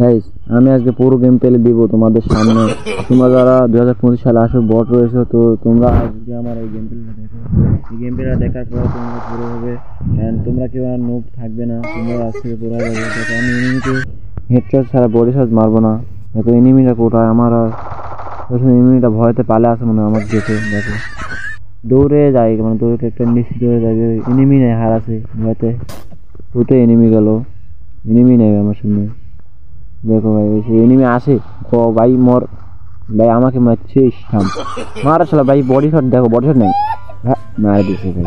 Guys আমি আজকে পুরো গেম প্লে দিব তোমাদের সামনে। তোমরা যারা 2025 সালে আসো বট রয়েছে, তো তোমরা আজকে আমার এই গেম প্লেটা দেখো। এই গেম প্লেটা দেখার পর তোমরা পুরো হবে, এন্ড তোমরা কেউ আর নোব থাকবে না, তোমরা আজ থেকে পুরো হবে। দেখো আমি এনিমিকে হেডশট ছাড়া বডি শট মারবো না। দেখো এনিমিটা কোথায়, আমার এনিমিটা ভয়তে পালে আসে মনে হয় আমার দেখে। দেখো দৌড়ে যায়, মানে দৌড়ে একটা নিশ্চিত হয়ে যাবে এনিমি নেই, হার আছে ভয়তে। দুটো এনিমি গেল, এনিমি নেই আমার সামনে। দেখো ভাই এনিমি আসে, ও ভাই মর ভাই, আমাকে মারছে থাম মার আসলে ভাই। বডি শট দেখো, বডি শট নেই, হ্যাঁ মার দিচ্ছে ভাই।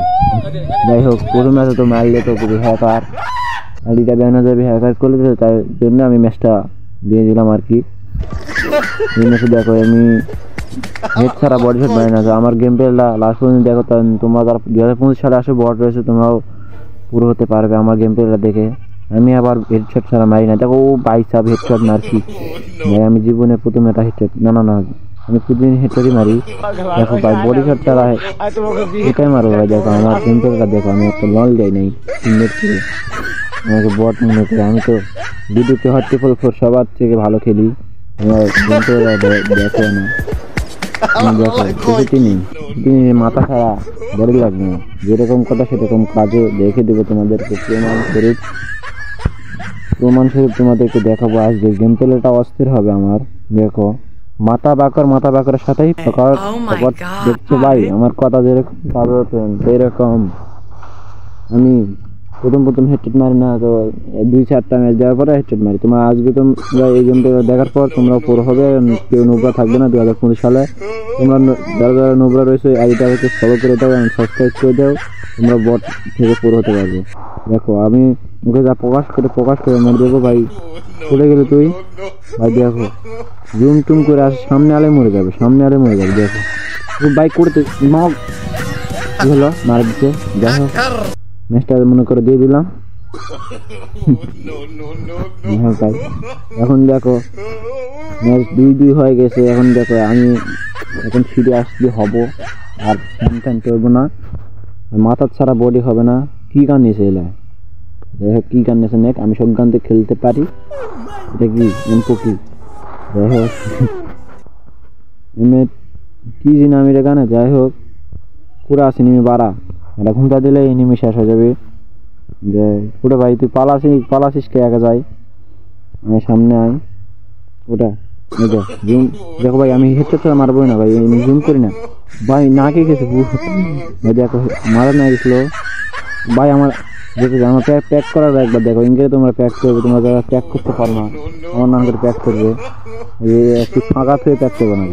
যাই হোক প্রথম ম্যাচে তো মারলে তো পুরো হ্যাকার আইডিটা ব্যান হয়ে যাবে, হ্যাকার করলে তো, তাই জন্য আমি ম্যাচটা দিয়ে দিলাম আর কি। এই ম্যাচে দেখো আমি হেড ছাড়া বডি শট মারি না। আমার গেম প্লেটা লাস্ট পর্যন্ত দেখো, তোমরা যারা 2025 সালে আসে বট রয়েছে তোমরাও পুরো হতে পারবে আমার গেম প্লেটা দেখে। আমি আবার হেডশট ছাড়া মারি না। দেখো ও বাইসাব হেডশট মারছি ভাই, আমি জীবনে প্রথম এটা হেডশট না আমি প্রতিদিন হেডশটই মারি। দেখো ভাই বডি শট ছাড়া এটাই মারো ভাই। দেখো আমার গেম প্লেটা দেখো, আমি একটা লল যাই নাই টিমমেট করে, আমাকে বট মনে করে। আমি তো ভিডিওতে হট্টিফল ফোর সবার থেকে ভালো খেলি, আমার গেম প্লেটা দেখো না। দেখো তিনি মাথা খারাপ বড় লাগবে না, যেরকম কথা সেরকম কাজও দেখে দেবো তোমাদেরকে প্রমাণস্বরূপ তোমাদেরকে দেখাবো। আজকে গেম প্লেটা অস্থির হবে আমার। দেখো মাথা বাঁকরের সাথেই দেখছো ভাই, আমার কথা যেরকম কাজ সেরকম। আমি প্রথম হেডশট মারি না, তো 2-4টা ম্যাচ দেওয়ার পরে হেডশট মারি। তোমরা আজকে তোমরা এই গেমটা দেখার পর তোমরা পুরো হবে, কেউ নোবরা থাকবে না 2025 সালে। তোমরা যারা নোবরা রয়েছে আইডিটা হচ্ছে ফলো করে দাও এবং সাবস্ক্রাইব করে দাও, তোমরা বট থেকে পুরো হতে পারবে। দেখো আমি মুখে যা প্রকাশ করে মেরে দেবো ভাই। চলে গেলে তুই ভাই, দেখো জুম টুম করে আসে, সামনে আলে মরে যাবে। দেখো বাইক করতে মগ কি হলো, মারা দিচ্ছে। দেখো ম্যাচটা মনে করে দিয়ে দিলাম। হ্যাঁ ভাই এখন দেখো ম্যাচ 2-2 হয়ে গেছে। এখন দেখো আমি এখন ফিরে আসলে হব, আর ফ্যান করবো না, মাথার ছাড়া বডি হবে না। কি গান নিয়েছে এলা, দেখো কি গান নিয়েছে নেক, আমি সব গান দিয়ে খেলতে পারি। এটা কি এমপো কি দেখো এমএ কি নাম এটা গানে। যাই হোক পুরো আসে নিমি বাড়া, এটা ঘুমটা দিলে এনিমি শেষ হয়ে যাবে। যে পুরো ভাই তুই পালাসিস কে একা যাই, আমি সামনে আয় ওটা জুম। দেখো ভাই আমি হেডশট ছাড়া মারবোই না ভাই, আমি জুম করি না ভাই, না কে গেছে ভাই। দেখো মারা না গেছিলো ভাই আমার। দেখো আমার প্যাক করার একবার দেখো, ইংরেজি তোমরা প্যাক করবে, তোমরা যারা প্যাক করতে পারো না আমার নাম করে প্যাক করবে। একটু ফাঁকা থেকে প্যাক করবে না,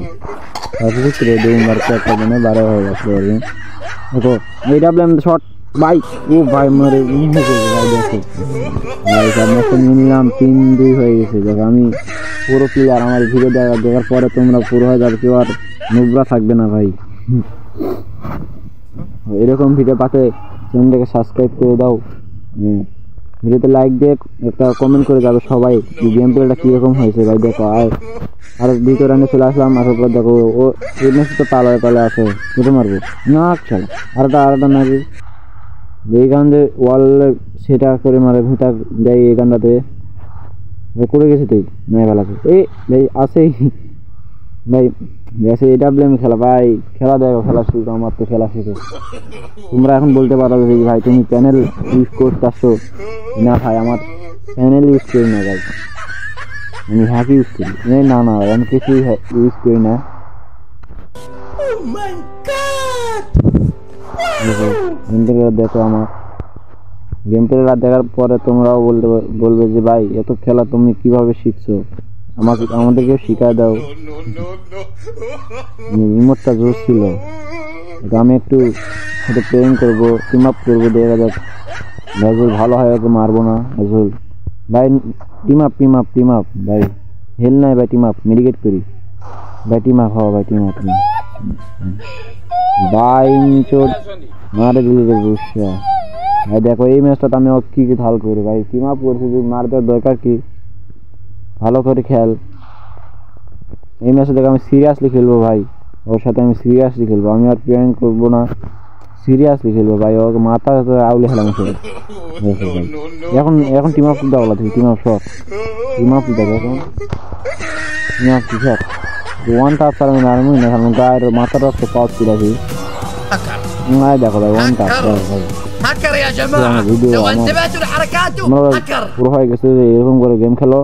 দুবার প্যাক করবে না, 12 হয়ে যাচ্ছে পারবে। দেখো এই ডাবলাম শর্ট ভাই, ও ভাই মারে ভাই। দেখো ভাই ম্যাচটা নিয়ে নিলাম, 3-2 হয়ে গেছে। দেখো আমি পুরো প্লেয়ার, আমার ভিডিও দেখার পরে তোমরা পুরো হয়ে যাবে, কেউ আর নোবরা থাকবে না ভাই। এরকম ভিডিও পাতে চ্যানেলটাকে সাবস্ক্রাইব করে দাও, ভিডিওতে লাইক দিয়ে একটা কমেন্ট করে যাবে সবাই গেম প্লেটা কীরকম হয়েছে ভাই। দেখো আর দ্বিতীয় রানে চলে আসলাম, আসার পর দেখো ও এই ম্যাচে তো পালে আসে, কোথাও মারবো না চলো আরেকটা নাকি এই গান যে ওয়াল সেটা করে মারে ভুটা দেয় এই গানটাতে করে গেছে তুই নাই ভালো এই ভাই আসেই ভাই। গেছে এটা ব্লেম খেলা ভাই, খেলা দেখো, খেলা শিখো, আমার তো খেলা শিখো। তোমরা এখন বলতে পারো যে ভাই তুমি চ্যানেল ইউজ করতেছো না। ভাই আমার চ্যানেল ইউজ করি না ভাই, আমি হ্যাক ইউজ করি। না ভাই আমি কিছুই ইউজ করি না। দেখো আমার গেম প্লেটা দেখার পরে তোমরাও বলবে যে ভাই এত খেলা তুমি কিভাবে শিখছো, আমাদেরকেও শিখায় দাও। রিমোটটা জোর ছিল, আমি একটু সাথে প্লেইং করবো, টিম আপ করবো, দেখা যাক ভাইজুল ভালো হয় ওকে মারবো না। ভাইজুল ভাই টিম আপ ভাই, হেল নাই ভাই, টিম আপ মেডিকেট করি ভাই, টিম আপ হওয়া ভাই, টিম আপ ভাই চোট মারে দিলে বুঝছা ভাই। দেখো এই ম্যাচটা আমি কি ঢাল করি ভাই, টিম আপ করছি, মার দেওয়ার দরকার কি, ভালো করে খেল। এই ম্যাচে দেখো আমি সিরিয়াসলি খেলবো ভাই, ওর সাথে আমি সিরিয়াসলি খেলবো, আমি আর প্ল্যান করবো না। সিরিয়াসলি খেলবো ভাই, ওকে মাথা আউলে খেলাম শুরু। এখন এখন টিম আপ দেওয়া থেকে team up shot, team up দেখো এখন টিম আপ শট ওয়ান টাপ চালানো না আমি না কারণ গায়ের মাথার রক্ত পাওয়া ছিল কি না দেখো ভাই ওয়ান টাপ هكر يا جماعة لو انتبهتوا لحركاته هكر পুরো হয়ে গেছে যে এরকম করে গেম খেলো।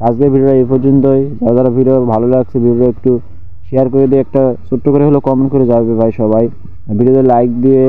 আজকে ভিডিওটা এই পর্যন্তই। যারা ভিডিও ভালো লাগছে ভিডিও একটু শেয়ার করে দিয়ে একটা ছোট্ট করে হলো কমেন্ট করে যাবে ভাই সবাই। ভিডিওতে লাইক দিয়ে